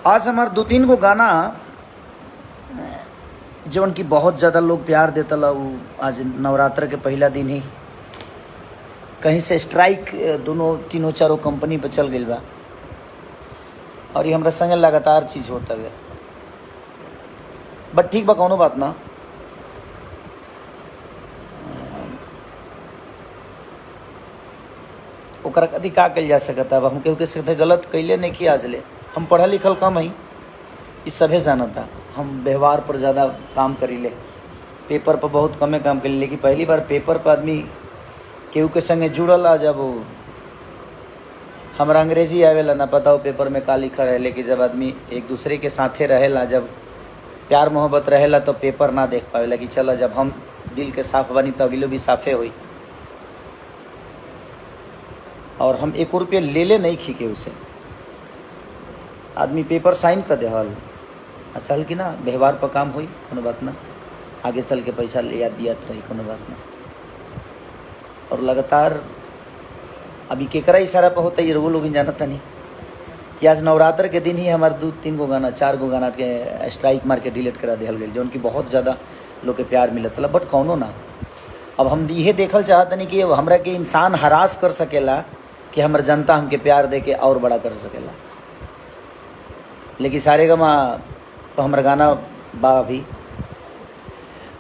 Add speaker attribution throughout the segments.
Speaker 1: आज हमार 2-3 गो गाना जो उनकी बहुत ज़्यादा लोग प्यार देता ला, वो आज नवरात्र के पहला दिन ही कहीं से स्ट्राइक दोनों तीनों चारों कंपनी पर चल गई बा और ये हमारा संग लगातार चीज़ होता है। बट ठीक बा, कौनो बात ना। ओकरा कदी का कल जा सकता। अब हम केहू के सकते गलत कैले नहीं कि आज ले हम पढ़ा लिखल कम हई, इस सभे जानता। हम व्यवहार पर ज़्यादा काम करीले, पेपर पर बहुत कमे काम करी। लेकिन पहली बार पेपर पर आदमी केहू के संगे जुड़ल आ, जब हमारा अंग्रेजी आवेला ना पता हो पेपर में का लिखा रहे। लेकिन जब आदमी एक दूसरे के साथे रहेला, जब प्यार मोहब्बत रहेला तो पेपर ना देख पावेला कि चलो जब हम दिल के साफ बनी तो अगलो भी साफे हुई। और हम 1 रुपये ले नहीं खींचे उसे, आदमी पेपर साइन कर देहल अच्छा हल कि ना, व्यवहार पर काम हुई, कोनो बात ना। आगे चल के पैसा ले याद दियात रही, कोनो बात ना। और लगातार अभी केकरा इशारा पर होता है, ये वो लोग जानता नहीं कि आज नवरात्र के दिन ही हमारे 2-3 गो गाना 4 गो गाना के स्ट्राइक मार के डिलीट करा दिहल गई, जो उनकी बहुत ज़्यादा लोग के प्यार मिलत। बट कौनो ना, अब हम ये देखल चाहत नहीं कि हमरा के इंसान हरास कर सकेला कि हमर जनता हमके प्यार दे के और बड़ा कर सकेला। लेकिन सारे गमा तो हमारा गाना बा अभी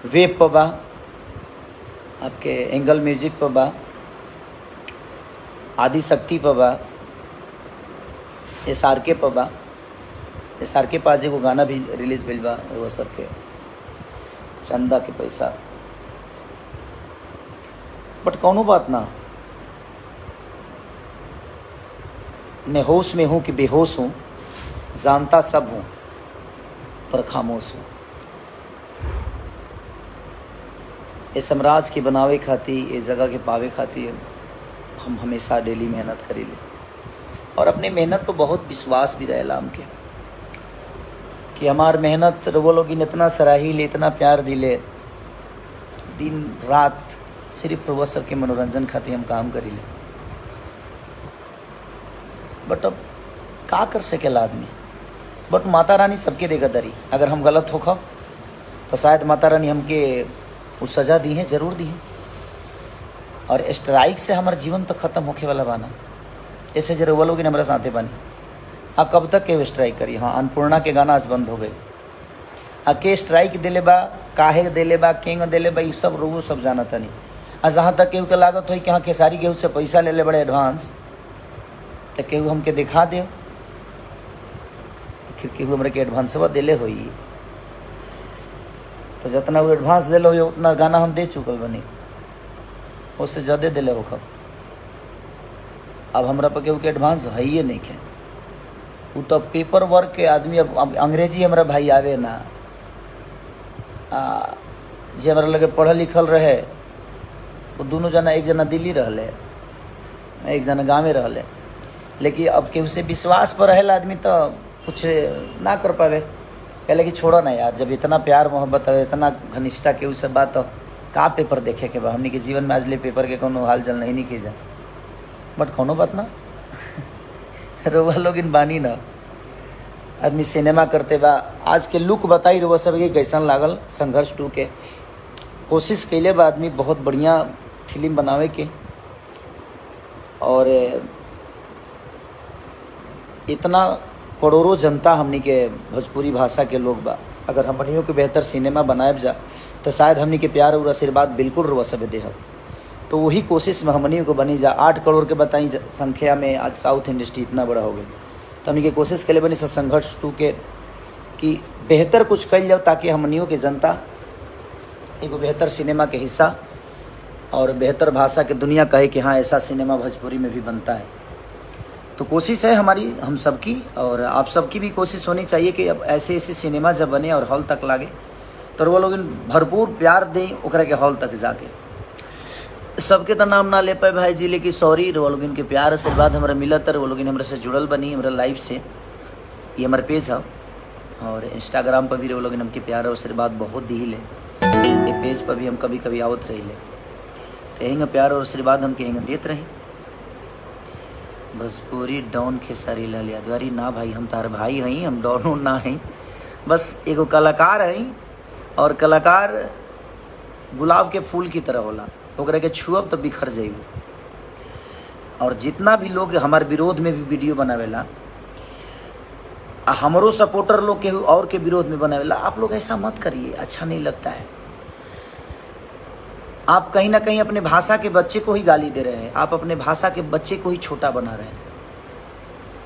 Speaker 1: वेब पर बा, आपके एंगल म्यूजिक पर बा, आदि शक्ति पर बा, SRK पर बा। SRK पास एगो गाना भी रिलीज भइल बा, वो सबके चंदा के पैसा। बट कौनो बात ना, मैं होश में हूँ कि बेहोश हूँ, जानता सब हूँ पर खामोश हूँ। इस साम्राज्य के बनावे खातिर, इस जगह के पावे खातिर हम हमेशा डेली मेहनत करीले और अपने मेहनत पर बहुत विश्वास भी रहेला हमके कि हमार मेहनत वो लोग इतना सराहीले, इतना प्यार दिले। दिन रात सिर्फ वो सबके मनोरंजन खातिर हम काम करीले। बट अब का कर सकेला आदमी। बट माता रानी सबके देगा दरी। अगर हम गलत होखा तो शायद माता रानी हमके वो सज़ा दी है, ज़रूर दी है। और स्ट्राइक से हमारा जीवन तो ख़त्म होके वाला बाना, ऐसे जरूर वो लोग हमारे साथे बनी। हाँ, कब तक के स्ट्राइक करी। हाँ, अन्नपूर्णा के गाना आज बंद हो गए। हाँ, के स्ट्राइक दिले बा, काहे दिले बा, केंग दिले बा, ये सब रोगो सब जाना था नहीं। हाँ, जहाँ तक केहू के लागत हो कि हाँ खेसारी केहू से पैसा ले ले बड़े एडवांस, तो केहू हमके दिखा दे फिर केहू हमारे के एडवांसवा दिले हो, तो जितना वो एडवांस दिले हो उतना गाना हम दे चुकल बनी, उससे ज़्यादा दिले हो खब। अब हमरा पर केहू के एडवांस है ही नहीं के। वो तो पेपर वर्क के आदमी। अब अंग्रेजी हमारा भाई आवे ना, जे हमारा लगे पढ़ल लिखल रहे, वो दोनों जना, एक जना दिल्ली रहले, एक जना गाँव में रहले। लेकिन अब केहू से विश्वास पर रहेला आदमी तो कुछ ना कर पावे, कहले कि छोड़ो ना यार, जब इतना प्यार मोहब्बत है, इतना घनिष्ठता केहू से बात हो, का पेपर देखे के बा। हमने के जीवन में आज ले पेपर के कोनो हाल जल नहीं की जा। बट कोनो बात ना रोवा लोग इन बानी ना, आदमी सिनेमा करते बा। आज के लुक बताई रोवा सब के कैसन लागल। संघर्ष 2 के कोशिश कैले बा आदमी बहुत बढ़िया फिल्म बनावे के, और इतना करोड़ों जनता हमनी के भोजपुरी भाषा के लोग बा। अगर हमनियों के बेहतर सिनेमा बनाए जा तो शायद हमनी के प्यार और आशीर्वाद बिल्कुल रुआ सब देह। तो वही कोशिश में हमनियों को बनी जा। 8 करोड़ के बताई संख्या में आज साउथ इंडस्ट्री इतना बड़ा हो गई, तो हमनी के कोशिश के लिए बनी संघर्ष 2 के कि बेहतर कुछ कल जाओ, ताकि हमनियों के जनता एगो बेहतर सिनेमा के हिस्सा और बेहतर भाषा के दुनिया कहे कि हाँ ऐसा सिनेमा भोजपुरी में भी बनता है। तो कोशिश है हमारी, हम सबकी और आप सबकी भी कोशिश होनी चाहिए कि अब ऐसे ऐसे सिनेमा जब बने और हॉल तक लागे तो वो लोग भरपूर प्यार दें ओकरा के हॉल तक जाके। सबके तो नाम ना ले पाए भाई जी, लेकिन सॉरी, वो लोग इनके प्यार आशीर्वाद हमारा मिलत, वो लोग हमारे से जुड़ल बनी हमारा लाइफ से। ये हमारे पेज है और इंस्टाग्राम पर भी वो लोग हमके प्यार और आशीर्वाद बहुत दी ले। ये पेज पर भी हम कभी कभी आवत रही ले, तो यही प्यार और आशीर्वाद हमके यहीं देते रही। भोजपुरी डॉन खेसारी लाल यादव। अरे ना भाई, हम तार भाई हई, हम डॉनो ना हई, बस एगो कलाकार हई। और कलाकार गुलाब के फूल की तरह होला, ओकरा के छुअब तो बिखर जाइबू। और जितना भी लोग हमारे विरोध में भी वीडियो बनावेला, हमरो सपोर्टर लोग के और के विरोध में बनावेला, आप लोग ऐसा मत करिए, अच्छा नहीं लगता है। आप कहीं ना कहीं अपने भाषा के बच्चे को ही गाली दे रहे हैं, आप अपने भाषा के बच्चे को ही छोटा बना रहे हैं।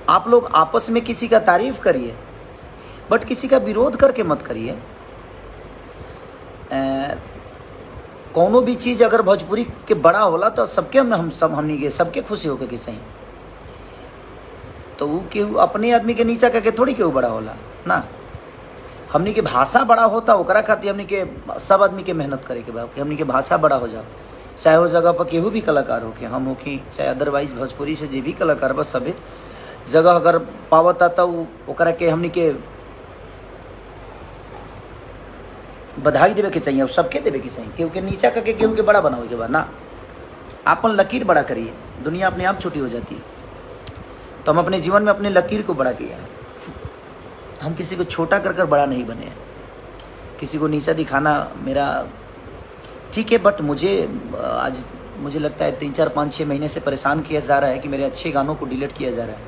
Speaker 1: आप लोग आपस में किसी का तारीफ करिए, बट किसी का विरोध करके मत करिए। कोनो भी चीज़ अगर भोजपुरी के बड़ा होला तो सबके हमनी के सबके खुशी होके कि सही, तो वो केहू अपने आदमी के नीचा करके थोड़ी केहू बड़ा होला ना। हमनी के भाषा बड़ा होता, ओकरा खातिर हमनी के सब आदमी के मेहनत करे के बा कि हमनी के भाषा बड़ा हो जाओ। चाहे वो जगह पर केहू भी कलाकार होके, हम होके चाहे अदरवाइज भोजपुरी से जे भी कलाकार बस सभी जगह अगर पावता तो ओकरा के हमनी के बधाई देवे के चाहिए और सबके देवे के चाहिए। केहू के नीचा करके केहू के बड़ा बनावे के बाद ना, अपन लकीर बड़ा करिए, दुनिया अपने आप छोटी हो जाती है। तो हम अपने जीवन में अपने लकीर को बड़ा किया है, हम किसी को छोटा कर कर बड़ा नहीं बने हैं। किसी को नीचा दिखाना मेरा ठीक है, बट मुझे लगता है 3, 4, 5, 6 महीने से परेशान किया जा रहा है कि मेरे अच्छे गानों को डिलीट किया जा रहा है।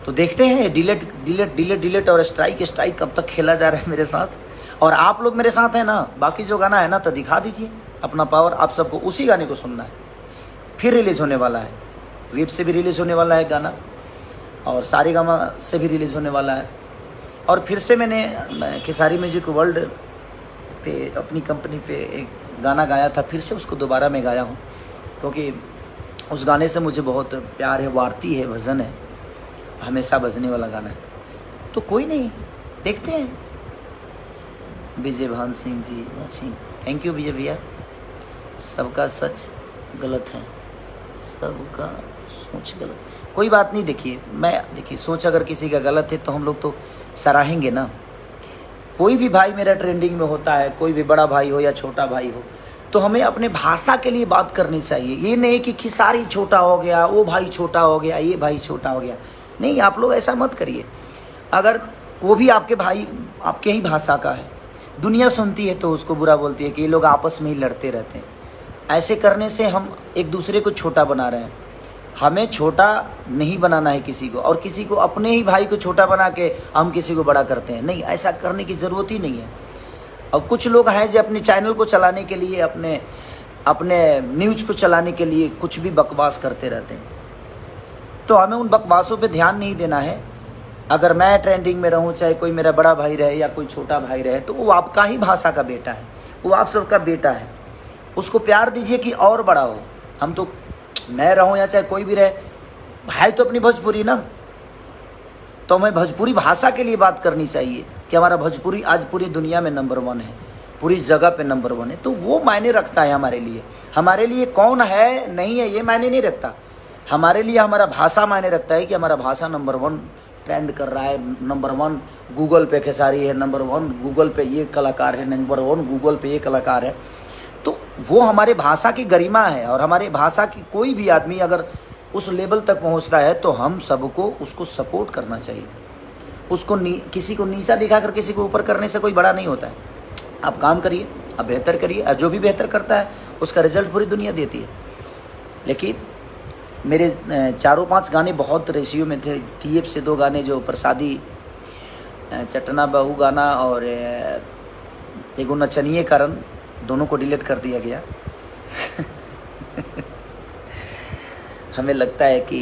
Speaker 1: तो देखते हैं डिलीट और स्ट्राइक कब तक खेला जा रहा है मेरे साथ। और आप लोग मेरे साथ हैं ना, बाकी जो गाना है ना तो दिखा दीजिए अपना पावर। आप सबको उसी गाने को सुनना है, फिर रिलीज़ होने वाला है, वेब से भी रिलीज़ होने वाला है गाना, और सारेगामा से भी रिलीज़ होने वाला है। और फिर से मैंने खेसारी म्यूजिक वर्ल्ड पे अपनी कंपनी पे एक गाना गाया था, फिर से उसको दोबारा मैं गाया हूँ, क्योंकि उस गाने से मुझे बहुत प्यार है, वारती है, भजन है, हमेशा बजने वाला गाना है। तो कोई नहीं, देखते हैं। विजय भान Singh ji watching, thank you विजय भैया। सबका सच गलत है, सबका सोच गलत, कोई बात नहीं। देखिए सोच अगर किसी का गलत है तो हम लोग तो सराहेंगे ना। कोई भी भाई मेरा ट्रेंडिंग में होता है, कोई भी बड़ा भाई हो या छोटा भाई हो, तो हमें अपने भाषा के लिए बात करनी चाहिए। ये नहीं कि खेसारी छोटा हो गया, वो भाई छोटा हो गया, ये भाई छोटा हो गया, नहीं, आप लोग ऐसा मत करिए। अगर वो भी आपके भाई, आपके ही भाषा का है, दुनिया सुनती है तो उसको बुरा बोलती है कि ये लोग आपस में ही लड़ते रहते हैं। ऐसे करने से हम एक दूसरे को छोटा बना रहे हैं। हमें छोटा नहीं बनाना है किसी को, और किसी को अपने ही भाई को छोटा बना के हम किसी को बड़ा करते हैं, नहीं, ऐसा करने की ज़रूरत ही नहीं है। और कुछ लोग हैं जो अपने चैनल को चलाने के लिए, अपने न्यूज़ को चलाने के लिए कुछ भी बकवास करते रहते हैं। तो हमें उन बकवासों पे ध्यान नहीं देना है। अगर मैं ट्रेंडिंग में रहूं, चाहे कोई मेरा बड़ा भाई रहे या कोई छोटा भाई रहे, तो वो आपका ही भाषा का बेटा है, वो आप सबका बेटा है। उसको प्यार दीजिए कि और बड़ा हो। हम तो, मैं रहूं या चाहे कोई भी रहे, भाई तो अपनी भोजपुरी ना, तो हमें भोजपुरी भाषा के लिए बात करनी चाहिए कि हमारा भोजपुरी आज पूरी दुनिया में नंबर 1 है, पूरी जगह पे नंबर 1 है। तो वो मायने रखता है हमारे लिए। हमारे लिए कौन है नहीं है ये मायने नहीं रखता, हमारे लिए हमारा भाषा मायने रखता है कि हमारा भाषा नंबर 1 ट्रेंड कर रहा है, नंबर 1 गूगल पे खेसारी है, नंबर 1 गूगल पे ये कलाकार है, नंबर 1 गूगल पे ये कलाकार है। तो वो हमारे भाषा की गरिमा है। और हमारे भाषा की कोई भी आदमी अगर उस लेवल तक पहुंचता है तो हम सबको उसको सपोर्ट करना चाहिए। उसको किसी को नीचा दिखाकर किसी को ऊपर करने से कोई बड़ा नहीं होता है। आप काम करिए, आप बेहतर करिए, और जो भी बेहतर करता है उसका रिजल्ट पूरी दुनिया देती है। लेकिन मेरे 4-5 गाने बहुत रेशियो में थे। TF से 2 गाने, जो प्रसादी चटना बहू गाना और एगो नचनिए कारण, दोनों को डिलीट कर दिया गया। हमें लगता है कि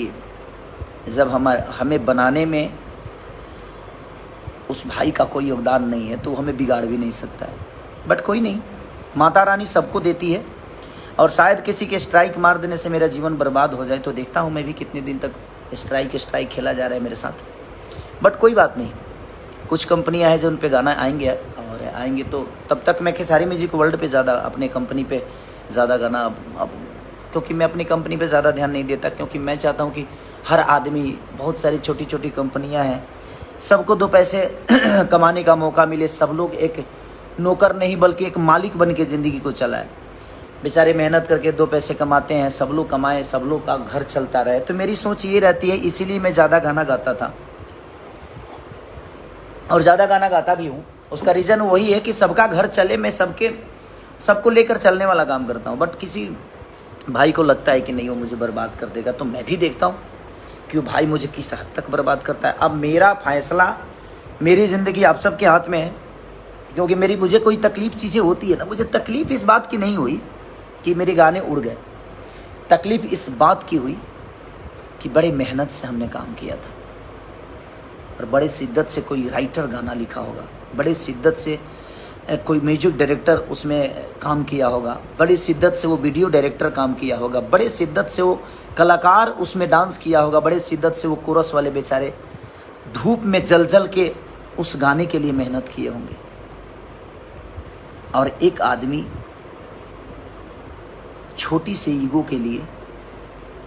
Speaker 1: जब हमें बनाने में उस भाई का कोई योगदान नहीं है तो हमें बिगाड़ भी नहीं सकता है। बट कोई नहीं, माता रानी सबको देती है। और शायद किसी के स्ट्राइक मार देने से मेरा जीवन बर्बाद हो जाए, तो देखता हूँ मैं भी कितने दिन तक स्ट्राइक खेला जा रहा है मेरे साथ। बट कोई बात नहीं, कुछ कंपनियां हैं जो उन पे गाना आएंगे, और आएंगे तो तब तक मैं खेसारी म्यूजिक वर्ल्ड पे ज़्यादा, अपने कंपनी पे ज़्यादा गाना अब क्योंकि मैं अपनी कंपनी पे ज़्यादा ध्यान नहीं देता, क्योंकि मैं चाहता हूँ कि हर आदमी, बहुत सारी छोटी छोटी कंपनियाँ हैं, सबको 2 पैसे कमाने का मौका मिले, सब लोग एक नौकर नहीं बल्कि एक मालिक बन के ज़िंदगी को चलाए। बेचारे मेहनत करके 2 पैसे कमाते हैं, सब लोग कमाएं, सब लोग का घर चलता रहे। तो मेरी सोच ये रहती है, इसीलिए मैं ज़्यादा गाना गाता था और ज़्यादा गाना गाता भी हूँ। उसका रीज़न वही है कि सबका घर चले, मैं सबको लेकर चलने वाला काम करता हूँ। बट किसी भाई को लगता है कि नहीं वो मुझे बर्बाद कर देगा, तो मैं भी देखता हूँ कि वो भाई मुझे किस हद तक बर्बाद करता है। अब मेरा फैसला, मेरी ज़िंदगी आप सबके हाथ में है, क्योंकि मुझे कोई तकलीफ़ चीज़ें होती है ना, मुझे तकलीफ़ इस बात की नहीं हुई कि मेरे गाने उड़ गए। तकलीफ़ इस बात की हुई कि बड़े मेहनत से हमने काम किया था और बड़े शिद्दत से कोई राइटर गाना लिखा होगा, बड़े शिद्दत से कोई म्यूजिक डायरेक्टर उसमें काम किया होगा, बड़ी शिद्दत से वो वीडियो डायरेक्टर काम किया होगा, बड़े शिद्दत से वो कलाकार उसमें डांस किया होगा, बड़े शिद्दत से वो कोरस वाले बेचारे धूप में जल के उस गाने के लिए मेहनत किए होंगे। और एक आदमी छोटी से ईगो के लिए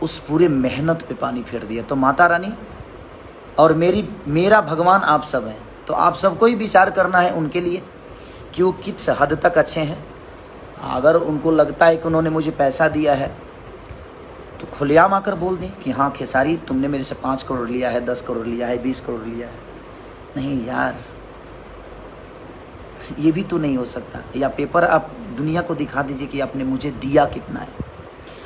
Speaker 1: उस पूरे मेहनत पे पानी फेर दिया। तो माता रानी और मेरा भगवान आप सब हैं, तो आप सबको ही विचार करना है उनके लिए कि वो किस हद तक अच्छे हैं। अगर उनको लगता है कि उन्होंने मुझे पैसा दिया है तो खुलेआम आकर बोल दें कि हाँ खेसारी तुमने मेरे से 5 करोड़ लिया है, 10 करोड़ लिया है, 20 करोड़ लिया है। नहीं यार, ये भी तो नहीं हो सकता। या पेपर आप दुनिया को दिखा दीजिए कि आपने मुझे दिया कितना है।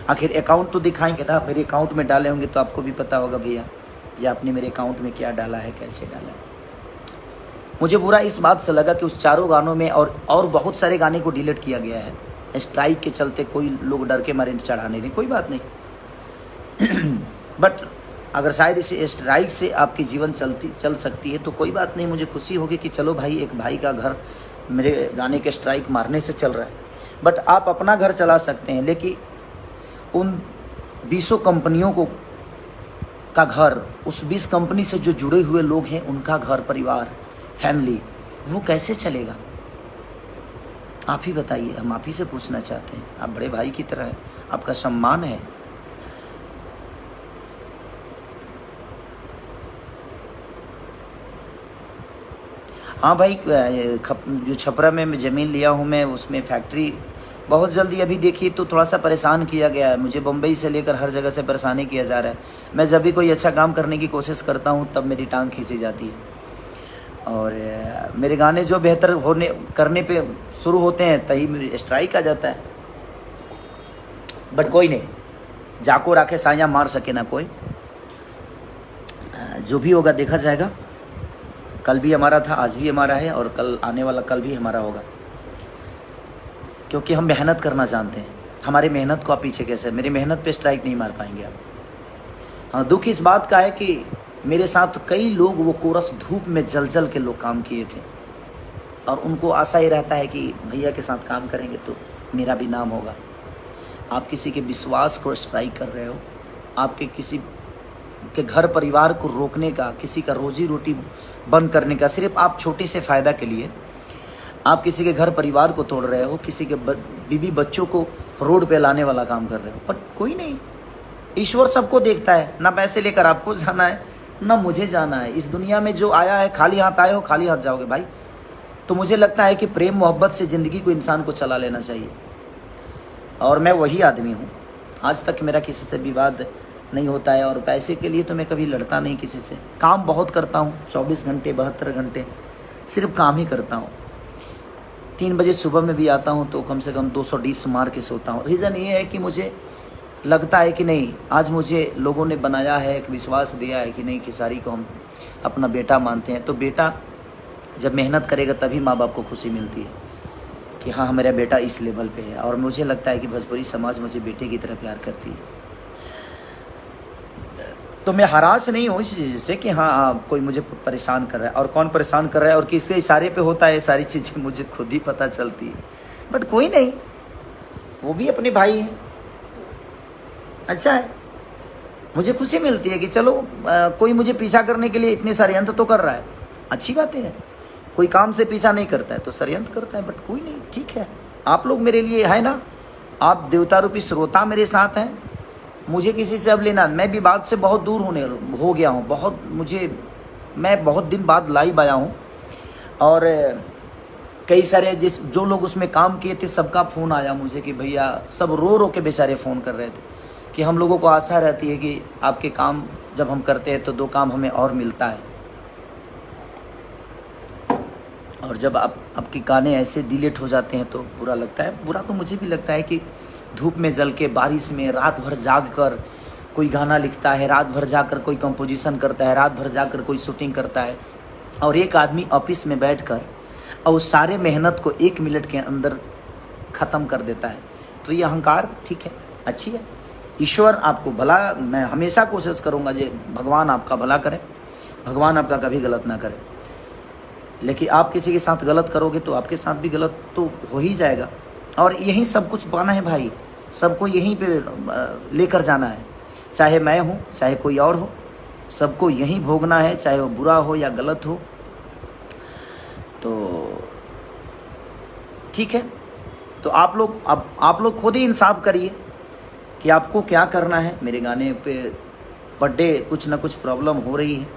Speaker 1: आखिर अकाउंट तो दिखाएंगे ना, मेरे अकाउंट में डाले होंगे तो आपको भी पता होगा भैया जी आपने मेरे अकाउंट में क्या डाला है, कैसे डाला है। मुझे बुरा इस बात से लगा कि उस चारों गानों में और बहुत सारे गाने को डिलीट किया गया है स्ट्राइक के चलते। कोई लोग डर के मारे चढ़ाने नहीं, कोई बात नहीं बट अगर शायद इसे स्ट्राइक से आपकी जीवन चल सकती है तो कोई बात नहीं। मुझे खुशी होगी कि चलो भाई एक भाई का घर मेरे गाने के स्ट्राइक मारने से चल रहा है। बट आप अपना घर चला सकते हैं, लेकिन उन 20 कंपनियों का घर, उस 20 कंपनी से जो जुड़े हुए लोग हैं उनका घर परिवार फैमिली, वो कैसे चलेगा? आप ही बताइए। हम आप ही से पूछना चाहते हैं। आप बड़े भाई की तरह हैं, आपका सम्मान है। हाँ भाई, जो छपरा में ज़मीन लिया हूँ मैं, उसमें फैक्ट्री बहुत जल्दी अभी देखिए तो थोड़ा सा परेशान किया गया है। मुझे बम्बई से लेकर हर जगह से परेशानी किया जा रहा है। मैं जब भी कोई अच्छा काम करने की कोशिश करता हूँ तब मेरी टांग खींची जाती है। और मेरे गाने जो बेहतर करने पे शुरू होते हैं तभी स्ट्राइक आ जाता है। बट कोई नहीं, जाको राखे साया मार सके ना कोई। जो भी होगा देखा जाएगा। कल भी हमारा था, आज भी हमारा है और कल आने वाला कल भी हमारा होगा, क्योंकि हम मेहनत करना जानते हैं। हमारी मेहनत को आप पीछे कैसे, मेरी मेहनत पे स्ट्राइक नहीं मार पाएंगे आप। हाँ, दुख इस बात का है कि मेरे साथ कई लोग वो कोरस धूप में जल के लोग काम किए थे और उनको आशा ये रहता है कि भैया के साथ काम करेंगे तो मेरा भी नाम होगा। आप किसी के विश्वास को स्ट्राइक कर रहे हो, आपके किसी के घर परिवार को रोकने का, किसी का रोजी रोटी बंद करने का, सिर्फ आप छोटे से फ़ायदा के लिए आप किसी के घर परिवार को तोड़ रहे हो, किसी के बीवी बच्चों को रोड पे लाने वाला काम कर रहे हो। पर कोई नहीं, ईश्वर सबको देखता है। ना पैसे लेकर आपको जाना है ना मुझे जाना है। इस दुनिया में जो आया है, खाली हाथ आए हो खाली हाथ जाओगे भाई। तो मुझे लगता है कि प्रेम मोहब्बत से ज़िंदगी को इंसान को चला लेना चाहिए और मैं वही आदमी हूँ। आज तक मेरा किसी से विवाद नहीं होता है और पैसे के लिए तो मैं कभी लड़ता नहीं किसी से। काम बहुत करता हूँ, 24 घंटे 72 घंटे सिर्फ काम ही करता हूँ। 3 बजे सुबह में भी आता हूँ तो कम से कम 200 डिप्स मार के सोता हूँ। रीज़न ये है कि मुझे लगता है कि नहीं, आज मुझे लोगों ने बनाया है, एक विश्वास दिया है कि नहीं खेसारी को हम अपना बेटा मानते हैं। तो बेटा जब मेहनत करेगा तभी माँ बाप को खुशी मिलती है कि हाँ मेरा बेटा इस लेवल पे है। और मुझे लगता है कि भोजपुरी समाज मुझे बेटे की तरह प्यार करती है। तो मैं हराश नहीं हूँ इस चीज़ से कि हाँ कोई मुझे परेशान कर रहा है, और कौन परेशान कर रहा है और किसके इशारे पे होता है, सारी चीज़ें मुझे खुद ही पता चलती है। बट कोई नहीं, वो भी अपने भाई हैं, अच्छा है। मुझे खुशी मिलती है कि चलो कोई मुझे पीछा करने के लिए इतने षड्यंत्र तो कर रहा है, अच्छी बात है। कोई काम से पीछा नहीं करता है तो षड्यंत्र करता है, बट कोई नहीं, ठीक है। आप लोग मेरे लिए है ना, आप देवता रूपी श्रोता मेरे साथ हैं। मुझे किसी से अब लेना, मैं भी बात से बहुत दूर हो गया हूँ। मैं बहुत दिन बाद लाइव आया हूँ और कई सारे जो लोग उसमें काम किए थे सबका फ़ोन आया मुझे कि भैया, सब रो रो के बेचारे फ़ोन कर रहे थे कि हम लोगों को आशा रहती है कि आपके काम जब हम करते हैं तो 2 काम हमें और मिलता है, और जब आपके गाने ऐसे डिलीट हो जाते हैं तो बुरा लगता है। बुरा तो मुझे भी लगता है कि धूप में जल के, बारिश में, रात भर जाग कर कोई गाना लिखता है, रात भर जाकर कोई कंपोजिशन करता है, रात भर जाकर कोई शूटिंग करता है, और एक आदमी ऑफिस में बैठकर और उस सारे मेहनत को 1 मिनट के अंदर ख़त्म कर देता है। तो ये अहंकार ठीक है, अच्छी है। ईश्वर आपको भला, मैं हमेशा कोशिश करूँगा जे भगवान आपका भला करे, भगवान आपका कभी गलत ना करे। लेकिन आप किसी के साथ गलत करोगे तो आपके साथ भी गलत तो हो ही जाएगा, और यही सब कुछ पाना है भाई, सबको यहीं पे लेकर जाना है। चाहे मैं हूँ, चाहे कोई और हो, सबको यहीं भोगना है, चाहे वो बुरा हो या गलत हो। तो ठीक है, तो आप लोग खुद ही इंसाफ करिए कि आपको क्या करना है। मेरे गाने पे पर डे कुछ ना कुछ प्रॉब्लम हो रही है,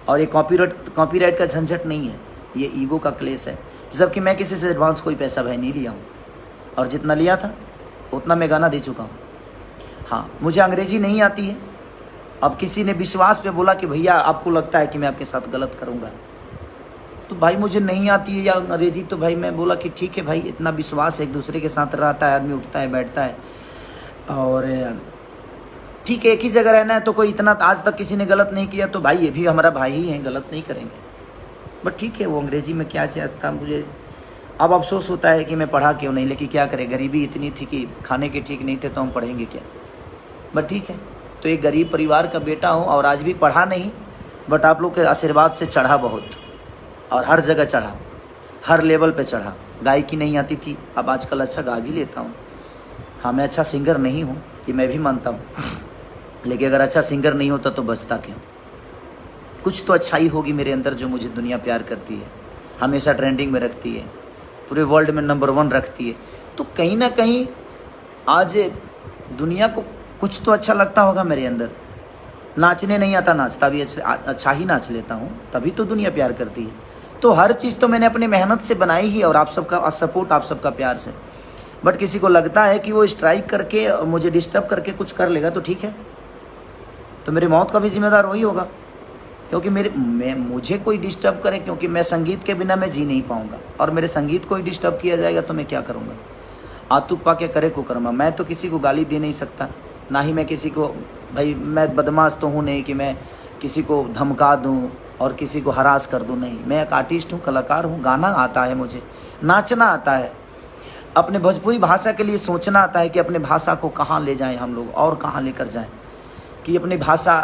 Speaker 1: और ये कॉपीराइट का झंझट नहीं है, ये ईगो का क्लेश है। जबकि मैं किसी से एडवांस कोई पैसा भाई नहीं लिया हूँ, और जितना लिया था उतना मैं गाना दे चुका हूँ। हाँ, मुझे अंग्रेजी नहीं आती है। अब किसी ने विश्वास पे बोला कि भैया आपको लगता है कि मैं आपके साथ गलत करूँगा, तो भाई मुझे नहीं आती है या अंग्रेजी, तो भाई मैं बोला कि ठीक है भाई, इतना विश्वास एक दूसरे के साथ रहता है, आदमी उठता है बैठता है, और ठीक है, एक ही जगह रहना है, तो कोई इतना आज तक किसी ने गलत नहीं किया, तो भाई ये भी हमारा भाई ही है, गलत नहीं करेंगे। बट ठीक है, वो अंग्रेजी में क्या चाहता, मुझे अब अफसोस होता है कि मैं पढ़ा क्यों नहीं, लेकिन क्या करें, गरीबी इतनी थी कि खाने के ठीक नहीं थे, तो हम पढ़ेंगे क्या। बट ठीक है, तो एक गरीब परिवार का बेटा हूँ, और आज भी पढ़ा नहीं, बट आप लोग के आशीर्वाद से चढ़ा बहुत, और हर जगह चढ़ा, हर लेवल पे चढ़ा। गायकी नहीं आती थी, अब आजकल अच्छा गा भी लेता हूँ। हाँ, मैं अच्छा सिंगर नहीं हूँ, ये मैं भी मानता हूँ, लेकिन अगर अच्छा सिंगर नहीं होता तो बचता क्यों। कुछ तो अच्छाई होगी मेरे अंदर जो मुझे दुनिया प्यार करती है, हमेशा ट्रेंडिंग में रखती है, पूरे वर्ल्ड में नंबर 1 रखती है। तो कहीं ना कहीं आज दुनिया को कुछ तो अच्छा लगता होगा मेरे अंदर। नाचने नहीं आता, नाचता भी अच्छा ही नाच लेता हूँ, तभी तो दुनिया प्यार करती है। तो हर चीज़ तो मैंने अपनी मेहनत से बनाई ही, और आप सबका सपोर्ट, आप सबका प्यार से। बट किसी को लगता है कि वो स्ट्राइक करके मुझे डिस्टर्ब करके कुछ कर लेगा तो ठीक है, तो मेरी मौत का भी जिम्मेदार वही होगा, क्योंकि मुझे कोई डिस्टर्ब करे, क्योंकि मैं संगीत के बिना मैं जी नहीं पाऊँगा, और मेरे संगीत को ही डिस्टर्ब किया जाएगा तो मैं क्या करूँगा। आतुक पा के करे को कर्मा। मैं तो किसी को गाली दे नहीं सकता, ना ही मैं किसी को, भाई मैं बदमाश तो हूँ नहीं कि मैं किसी को धमका दूँ और किसी को हरास कर दूँ, नहीं। मैं एक आर्टिस्ट हूँ, कलाकार हूँ, गाना आता है मुझे, नाचना आता है, अपने भोजपुरी भाषा के लिए सोचना आता है कि अपने भाषा को कहाँ ले जाएं हम लोग, और कहाँ लेकर जाएं, कि अपनी भाषा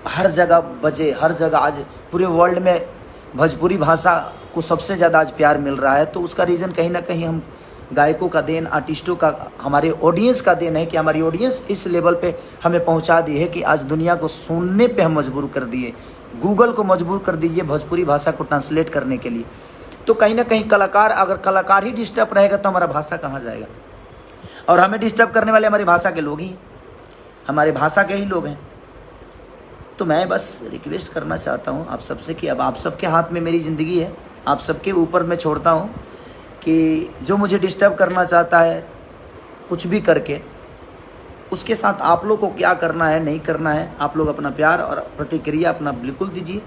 Speaker 1: हर जगह बजे, हर जगह। आज पूरे वर्ल्ड में भोजपुरी भाषा को सबसे ज़्यादा आज प्यार मिल रहा है, तो उसका रीज़न कहीं ना कहीं हम गायकों का देन, आर्टिस्टों का, हमारे ऑडियंस का देन है कि हमारी ऑडियंस इस लेवल पे हमें पहुंचा दी है कि आज दुनिया को सुनने पे हम मजबूर कर दिए, गूगल को मजबूर कर दीजिए भोजपुरी भाषा को ट्रांसलेट करने के लिए। तो कहीं ना कहीं कलाकार, अगर कलाकार ही डिस्टर्ब रहेगा तो हमारा भाषा कहाँ जाएगा, और हमें डिस्टर्ब करने वाले हमारी भाषा के लोग ही, हमारे भाषा के ही लोग हैं। तो मैं बस रिक्वेस्ट करना चाहता हूँ आप सबसे कि अब आप सबके हाथ में मेरी ज़िंदगी है, आप सबके ऊपर मैं छोड़ता हूँ कि जो मुझे डिस्टर्ब करना चाहता है कुछ भी करके, उसके साथ आप लोग को क्या करना है नहीं करना है, आप लोग अपना प्यार और प्रतिक्रिया अपना बिल्कुल दीजिए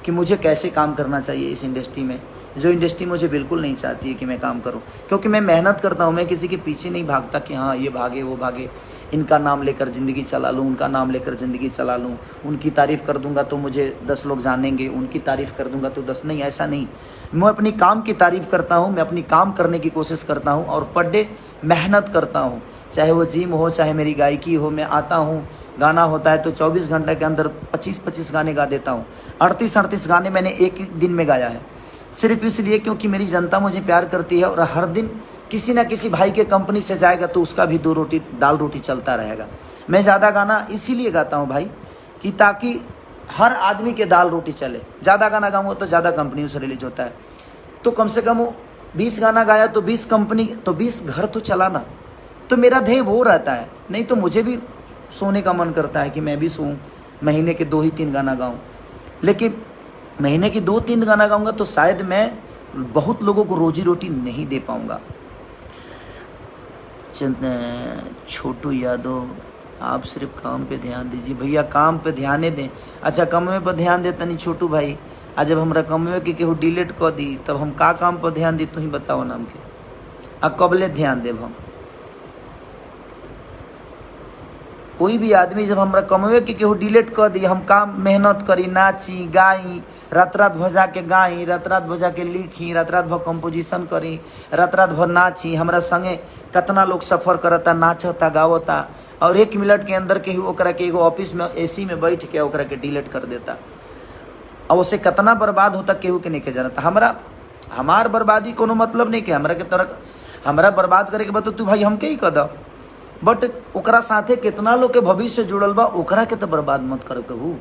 Speaker 1: कि मुझे कैसे काम करना चाहिए इस इंडस्ट्री में, जो इंडस्ट्री मुझे बिल्कुल नहीं चाहती है कि मैं काम करूं, क्योंकि मैं मेहनत करता हूं। मैं किसी के पीछे नहीं भागता कि हाँ ये भागे वो भागे, इनका नाम लेकर ज़िंदगी चला लूँ, उनका नाम लेकर ज़िंदगी चला लूँ, उनकी तारीफ़ कर दूंगा तो मुझे 10 लोग जानेंगे, उनकी तारीफ़ कर दूंगा तो 10 नहीं, ऐसा नहीं। मैं अपनी काम की तारीफ़ करता हूँ, मैं अपनी काम करने की कोशिश करता हूँ, और पर डे मेहनत करता हूँ, चाहे वो जिम हो, चाहे मेरी गायकी हो। मैं आता हूँ, गाना होता है तो 24 घंटे के अंदर 25-25 गाने गा देता हूँ। 38-38 गाने मैंने एक दिन में गाया है, सिर्फ इसलिए क्योंकि मेरी जनता मुझे प्यार करती है, और हर दिन किसी ना किसी भाई के कंपनी से जाएगा तो उसका भी 2 रोटी दाल रोटी चलता रहेगा। मैं ज़्यादा गाना इसीलिए गाता हूँ भाई कि ताकि हर आदमी के दाल रोटी चले। ज़्यादा गाना गाऊंगा तो ज़्यादा कंपनियों से रिलीज होता है, तो कम से कम 20 गाना गाया तो 20 कंपनी, तो 20 घर तो चलाना, तो मेरा ध्येय वो रहता है। नहीं तो मुझे भी सोने का मन करता है कि मैं भी सोऊं, महीने के 2 ही 3 गाना गाऊं, लेकिन महीने की 2-3 गाना गाऊंगा तो शायद मैं बहुत लोगों को रोजी रोटी नहीं दे पाऊँगा। छोटू यादव, आप सिर्फ काम पे ध्यान दीजिए। भैया काम पे ध्यान दें। अच्छा कमवे पर ध्यान दे तनी छोटू भाई। आज जब हमरा कमवे के केहू डिलीट कर दी तब हम का काम पर ध्यान दी, तू ही बताओ नाम के। आ कबले ध्यान देव हम? कोई भी आदमी जब हमरा कमवे के केहू डिलीट कर दी, हम काम मेहनत करी, नाची गाई, रात रात भर जाके गाई, रात रात भर जाके लिखी, रात रात भर कंपोजिशन करी, रात रात भर नाची। हमरा संगे कितना लोग सफ़र करता, नाचता, गावता, और 1 मिनट के अंदर केहू ओकरा के एगो ऑफिस में एसी में बैठ के ओकरा के डिलीट कर देता। और उससे कितना बर्बाद होता केहू के नहीं के जानता। हमार बर्बादी कोनो मतलब नहीं के हमरा के तरह हमरा बर्बाद करे के बाद तो तू भाई हमके ही कर दो, बट ओकरा साथे कितना लोग के भविष्य जुड़ल बा, ओकरा के तो बर्बाद मत करो कहू।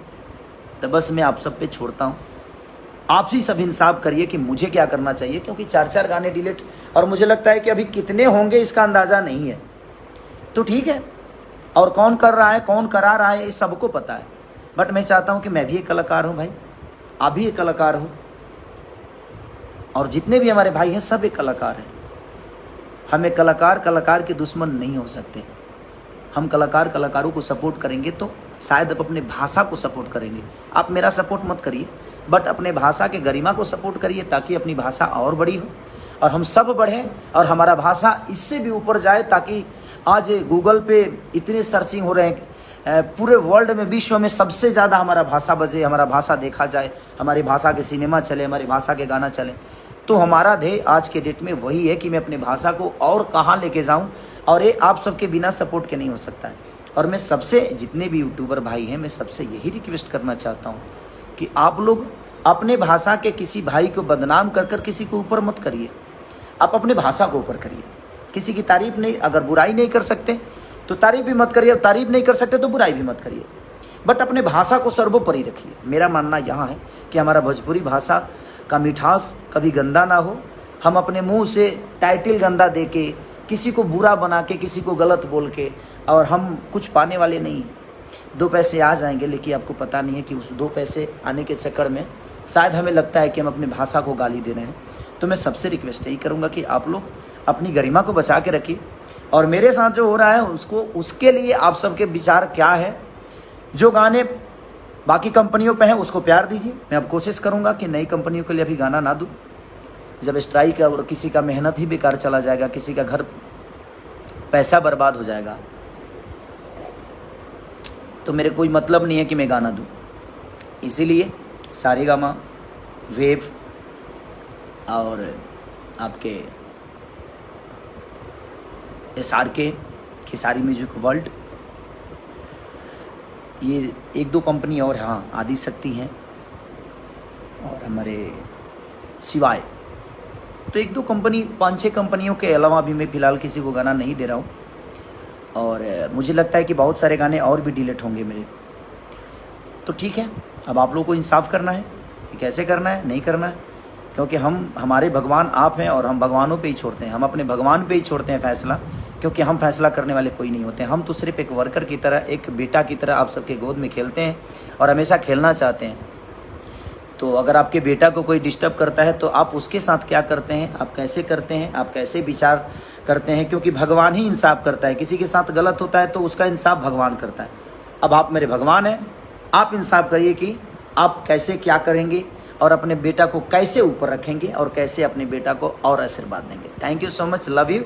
Speaker 1: तो बस मैं आप सब पे छोड़ता हूँ, आप ही सब इंसाफ करिए कि मुझे क्या करना चाहिए, क्योंकि 4-4 गाने डिलीट, और मुझे लगता है कि अभी कितने होंगे इसका अंदाज़ा नहीं है। तो ठीक है, और कौन कर रहा है, कौन करा रहा है, ये सबको पता है। बट मैं चाहता हूँ कि मैं भी एक कलाकार हूँ भाई, आप भी एक कलाकार हो, और जितने भी हमारे भाई हैं सब एक कलाकार हैं। हमें कलाकार के दुश्मन नहीं हो सकते। हम कलाकारों को सपोर्ट करेंगे तो शायद आप अपने भाषा को सपोर्ट करेंगे। आप मेरा सपोर्ट मत करिए, बट अपने भाषा के गरिमा को सपोर्ट करिए, ताकि अपनी भाषा और बड़ी हो और हम सब बढ़ें और हमारा भाषा इससे भी ऊपर जाए, ताकि आज गूगल पे इतने सर्चिंग हो रहे हैं, पूरे वर्ल्ड में, विश्व में सबसे ज़्यादा हमारा भाषा बजे, हमारा भाषा देखा जाए, हमारी भाषा के सिनेमा चले, हमारी भाषा के गाना चले। तो हमारा ध्येय आज के डेट में वही है कि मैं अपने भाषा को और कहाँ लेके जाऊँ, और ये आप सबके बिना सपोर्ट के नहीं हो सकता है। और मैं सबसे, जितने भी यूट्यूबर भाई हैं, मैं सबसे यही रिक्वेस्ट करना चाहता हूँ कि आप लोग अपने भाषा के किसी भाई को बदनाम कर कर किसी को ऊपर मत करिए। आप अपने भाषा को ऊपर करिए। किसी की तारीफ नहीं, अगर बुराई नहीं कर सकते तो तारीफ भी मत करिए, तारीफ नहीं कर सकते तो बुराई भी मत करिए, बट अपने भाषा को सर्वोपरि रखिए। मेरा मानना यहाँ है कि हमारा भोजपुरी भाषा का मिठास कभी गंदा ना हो। हम अपने मुंह से टाइटल गंदा दे के, किसी को बुरा बना के, किसी को गलत बोल के, और हम कुछ पाने वाले नहीं हैं। 2 पैसे आ जाएंगे, लेकिन आपको पता नहीं है कि उस 2 पैसे आने के चक्कर में शायद हमें लगता है कि हम अपनी भाषा को गाली दे रहे हैं। तो मैं सबसे रिक्वेस्ट यही करूँगा कि आप लोग अपनी गरिमा को बचा के रखिए, और मेरे साथ जो हो रहा है उसके लिए आप सबके विचार क्या है। जो गाने बाकी कंपनियों पे हैं उसको प्यार दीजिए। मैं अब कोशिश करूंगा कि नई कंपनियों के लिए अभी गाना ना दूं। जब स्ट्राइक है और किसी का मेहनत ही बेकार चला जाएगा, किसी का घर पैसा बर्बाद हो जाएगा, तो मेरे कोई मतलब नहीं है कि मैं गाना दूं। इसीलिए सारेगामा, वेव और आपके SRK, खेसारी म्यूजिक वर्ल्ड, ये 1-2 कंपनी और, हाँ आदिशक्ति हैं, और हमारे सिवाय तो 1-2 कंपनी, 5-6 कंपनियों के अलावा भी मैं फ़िलहाल किसी को गाना नहीं दे रहा हूँ। और मुझे लगता है कि बहुत सारे गाने और भी डिलीट होंगे मेरे। तो ठीक है, अब आप लोगों को इंसाफ करना है कि कैसे करना है, नहीं करना है, क्योंकि हमारे भगवान आप हैं, और हम भगवानों पे ही छोड़ते हैं, हम अपने भगवान पे ही छोड़ते हैं फैसला, क्योंकि हम फैसला करने वाले कोई नहीं होते। हम तो सिर्फ एक वर्कर की तरह, एक बेटा की तरह आप सबके गोद में खेलते हैं और हमेशा खेलना चाहते हैं। तो अगर आपके बेटा को कोई डिस्टर्ब करता है तो आप उसके साथ क्या करते हैं, आप कैसे करते हैं, आप कैसे विचार करते हैं, क्योंकि भगवान ही इंसाफ करता है। किसी के साथ गलत होता है तो उसका इंसाफ भगवान करता है। अब आप मेरे भगवान हैं, आप इंसाफ करिए कि आप कैसे क्या करेंगे, और अपने बेटा को कैसे ऊपर रखेंगे, और कैसे अपने बेटा को और आशीर्वाद देंगे। Thank you so much, love you.